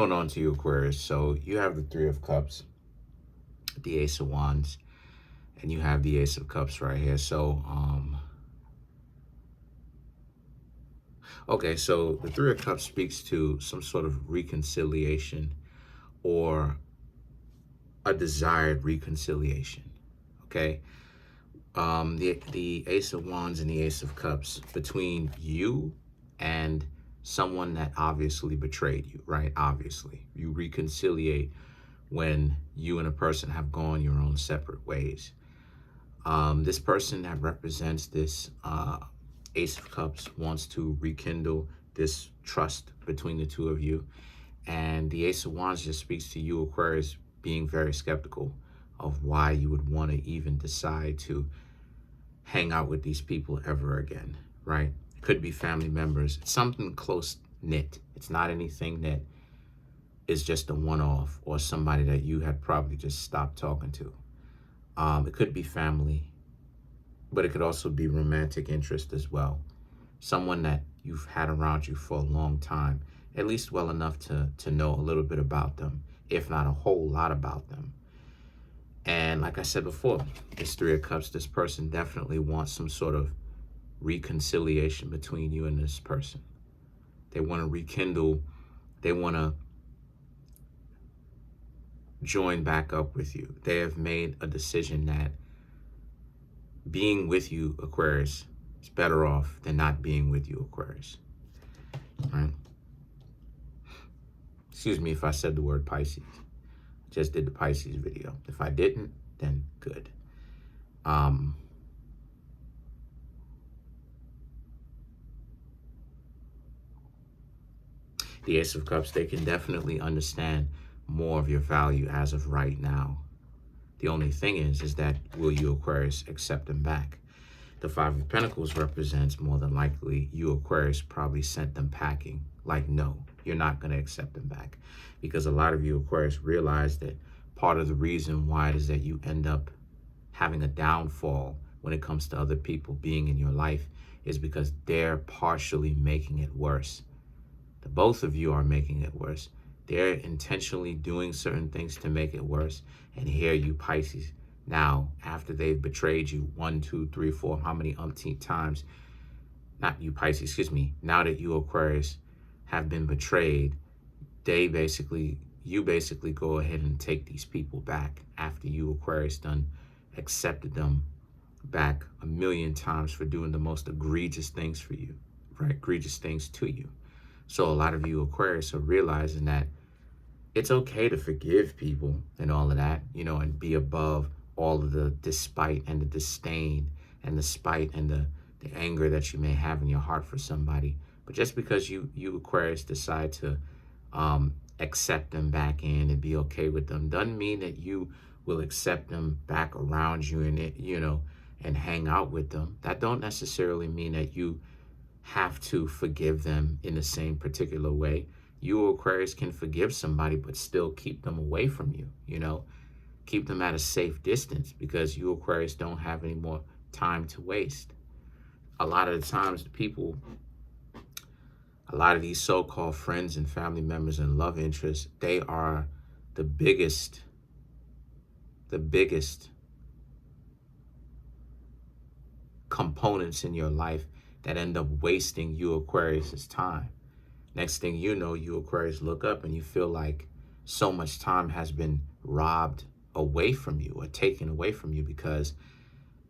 Going on to you, Aquarius. So you have the Three of Cups, the Ace of Wands, and you have the Ace of Cups right here. So, okay, so the Three of Cups speaks to some sort of reconciliation or a desired reconciliation. Okay, the Ace of Wands and the Ace of Cups between you and someone that obviously betrayed you, right? Obviously, you reconciliate when you and a person have gone your own separate ways. This person that represents this Ace of Cups wants to rekindle this trust between the two of you. And the Ace of Wands just speaks to you, Aquarius, being very skeptical of why you would want to even decide to hang out with these people ever again, right? It could be family members. It's something close knit. It's not anything that is just a one-off or somebody that you had probably just stopped talking to. It could be family, but it could also be romantic interest as well. Someone that you've had around you for a long time, at least well enough to know a little bit about them, if not a whole lot about them. And like I said before, this Three of Cups, this person definitely wants some sort of reconciliation between you and this person. They want to rekindle, they want to join back up with you. They have made a decision that being with you, Aquarius, is better off than not being with you, Aquarius. Right? Excuse me if I said the word Pisces. Just did the Pisces video. If I didn't, then good. The Ace of Cups, they can definitely understand more of your value as of right now. The only thing is that will you, Aquarius, accept them back? The Five of Pentacles represents more than likely you, Aquarius, probably sent them packing. Like, no, you're not going to accept them back. Because a lot of you, Aquarius, realize that part of the reason why it is that you end up having a downfall when it comes to other people being in your life is because they're partially making it worse. The both of you are making it worse. They're intentionally doing certain things to make it worse. And here you, Pisces, now, after they've betrayed you 1, 2, 3, 4, how many umpteen times, not you, Pisces, excuse me, now that you, Aquarius, have been betrayed, you basically go ahead and take these people back after you, Aquarius, done accepted them back 1,000,000 times for doing the most egregious things for you, right? Egregious things to you. So a lot of you, Aquarius, are realizing that it's okay to forgive people and all of that, you know, and be above all of the despite and the disdain and the spite and the anger that you may have in your heart for somebody. But just because you Aquarius, decide to accept them back in and be okay with them doesn't mean that you will accept them back around you and, and hang out with them. That don't necessarily mean that you have to forgive them in the same particular way. You, Aquarius, can forgive somebody but still keep them away from you, keep them at a safe distance, because you, Aquarius, don't have any more time to waste. A lot of the times a lot of these so-called friends and family members and love interests, they are the biggest components in your life that end up wasting you, Aquarius's time. Next thing you know, you, Aquarius, look up and you feel like so much time has been robbed away from you or taken away from you because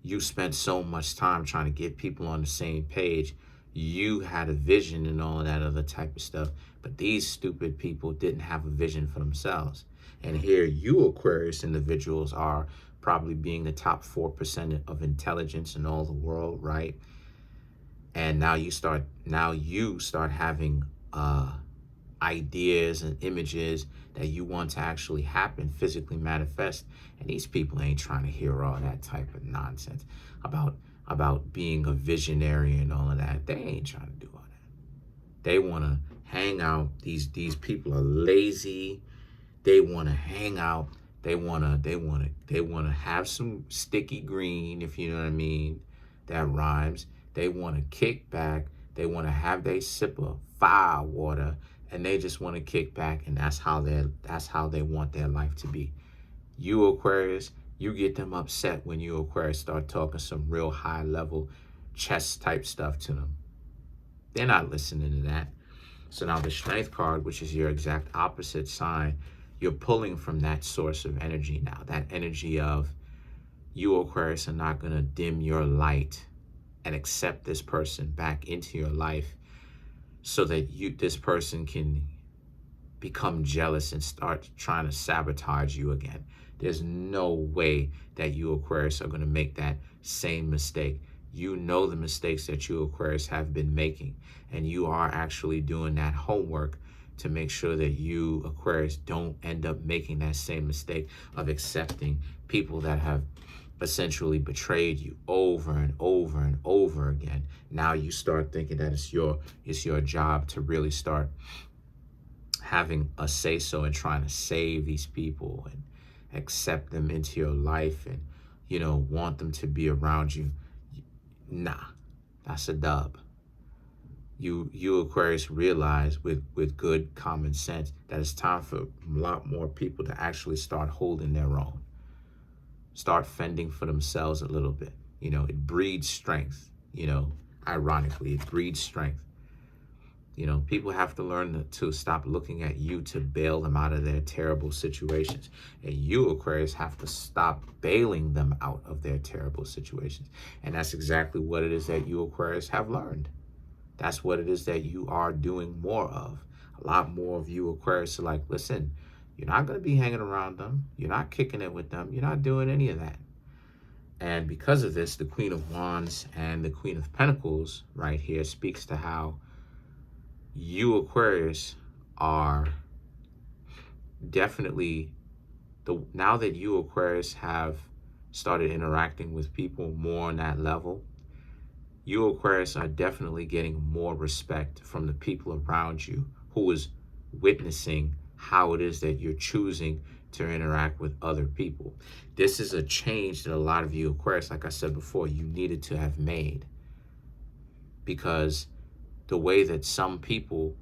you spent so much time trying to get people on the same page. You had a vision and all of that other type of stuff, but these stupid people didn't have a vision for themselves. And here you, Aquarius individuals, are probably being the top 4% of intelligence in all the world, right? And now you start having ideas and images that you want to actually happen, physically manifest. And these people ain't trying to hear all that type of nonsense about being a visionary and all of that. They ain't trying to do all that. They want to hang out. These people are lazy. They want to hang out. They want to have some sticky green, if you know what I mean. That rhymes. They want to kick back. They want to have their sip of fire water and they just want to kick back, and that's how they want their life to be. You Aquarius, you get them upset when you Aquarius start talking some real high level chess type stuff to them. They're not listening to that. So now the Strength card, which is your exact opposite sign, you're pulling from that source of energy now. That energy of you Aquarius are not going to dim your light and accept this person back into your life so that this person can become jealous and start trying to sabotage you again. There's no way that you Aquarius are going to make that same mistake. You know the mistakes that you Aquarius have been making, and you are actually doing that homework to make sure that you Aquarius don't end up making that same mistake of accepting people that have essentially betrayed you over and over and over again. Now you start thinking that it's your job to really start having a say-so and trying to save these people and accept them into your life and, want them to be around you. Nah, that's a dub. You Aquarius realize with good common sense that it's time for a lot more people to actually start holding their own. Start fending for themselves a little bit. It breeds strength. Ironically, it breeds strength. People have to learn to stop looking at you to bail them out of their terrible situations. And you, Aquarius, have to stop bailing them out of their terrible situations. And that's exactly what it is that you, Aquarius, have learned. That's what it is that you are doing more of. A lot more of you, Aquarius, are like, listen, you're not going to be hanging around them. You're not kicking it with them. You're not doing any of that. And because of this, the Queen of Wands and the Queen of Pentacles right here speaks to how you Aquarius are definitely, now that you Aquarius have started interacting with people more on that level, you Aquarius are definitely getting more respect from the people around you who is witnessing how it is that you're choosing to interact with other people. This is a change that a lot of you Aquarius, like I said before, you needed to have made, because the way that some of the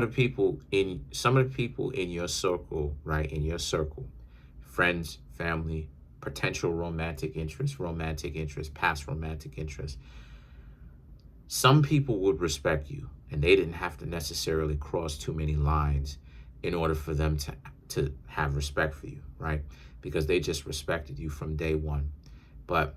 people in your circle, right, in your circle, friends, family, potential romantic interest, past romantic interest, some people would respect you, and they didn't have to necessarily cross too many lines in order for them to have respect for you, right? Because they just respected you from day one. But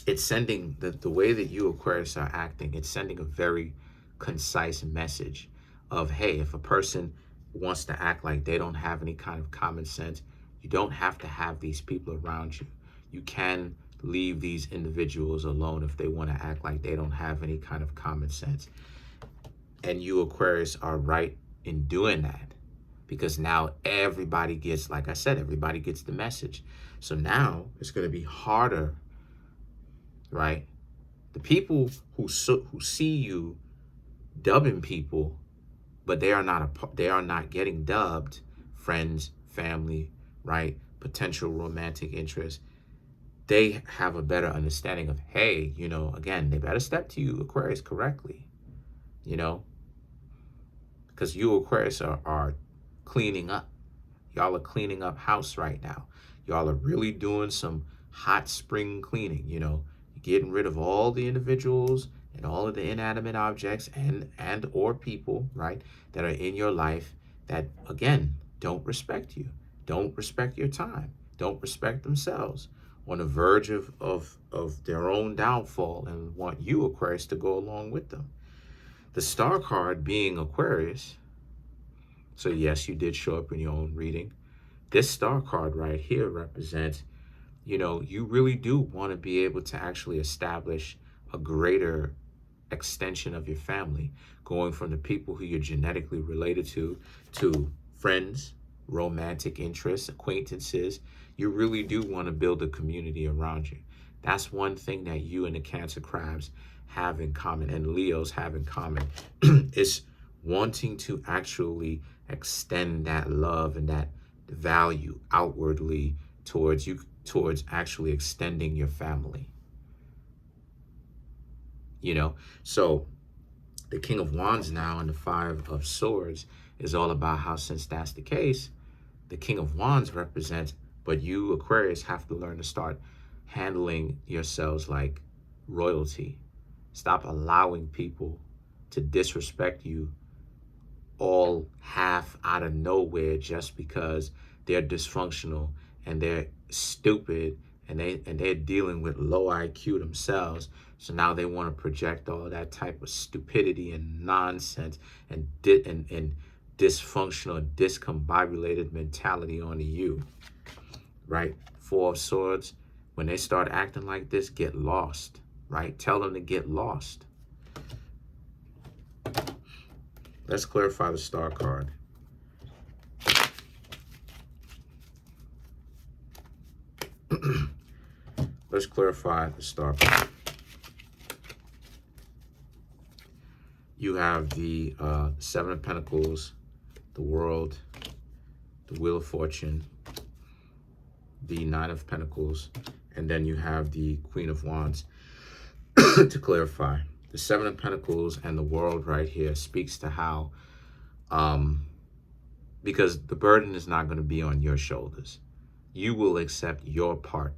it's sending, the way that you Aquarius are acting, it's sending a very concise message of, hey, if a person wants to act like they don't have any kind of common sense, you don't have to have these people around you. You can leave these individuals alone if they want to act like they don't have any kind of common sense. And you Aquarius are right in doing that, because now everybody gets, like I said, everybody gets the message. So now it's going to be harder, right? The people who see you dubbing people, but they are not getting dubbed, friends, family, right? Potential romantic interest. They have a better understanding of, hey, again, they better step to you Aquarius correctly, because you Aquarius are cleaning up. Y'all are cleaning up house right now. Y'all are really doing some hot spring cleaning, You're getting rid of all the individuals and all of the inanimate objects and or people, right, that are in your life that, again, don't respect you, don't respect your time, don't respect themselves, on the verge of their own downfall, and want you Aquarius to go along with them. The Star card being Aquarius, so yes, you did show up in your own reading. This Star card right here represents, you really do want to be able to actually establish a greater extension of your family, going from the people who you're genetically related to friends, romantic interests, acquaintances. You really do want to build a community around you. That's one thing that you and the Cancer crabs have in common, and Leos have in common, is wanting to actually extend that love and that value outwardly towards you, towards actually extending your family. So The King of Wands now and the Five of Swords is all about how, since that's the case, the King of Wands represents, but you, Aquarius, have to learn to start handling yourselves like royalty. Stop allowing people to disrespect you all half out of nowhere just because they're dysfunctional and they're stupid and they're dealing with low IQ themselves. So now they want to project all that type of stupidity and nonsense and dysfunctional, discombobulated mentality onto you, right? Four of Swords, when they start acting like this, get lost, right? Tell them to get lost. Let's clarify the Star card. Let's clarify the Star card. You have the Seven of Pentacles, the World, the Wheel of Fortune, the Nine of Pentacles, and then you have the Queen of Wands. To clarify, the Seven of Pentacles and the World right here speaks to how, because the burden is not going to be on your shoulders. You will accept your part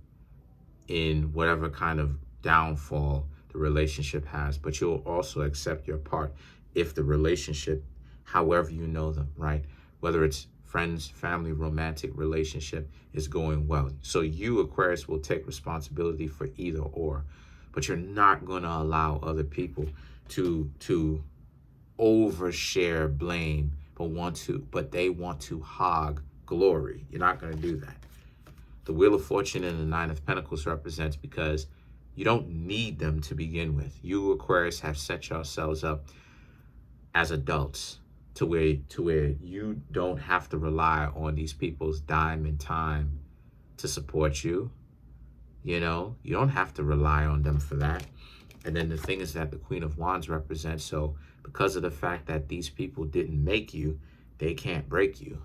in whatever kind of downfall the relationship has, but you'll also accept your part if the relationship, however you know them, right? Whether it's friends, family, romantic relationship, is going well. So you, Aquarius, will take responsibility for either or, but you're not going to allow other people to overshare blame, but they want to hog glory. You're not going to do that. The Wheel of Fortune and the Nine of Pentacles represents because you don't need them to begin with. You, Aquarius, have set yourselves up as adults to where you don't have to rely on these people's dime and time to support you. You know, you don't have to rely on them for that. And then the thing is that the Queen of Wands represents, so because of the fact that these people didn't make you, they can't break you.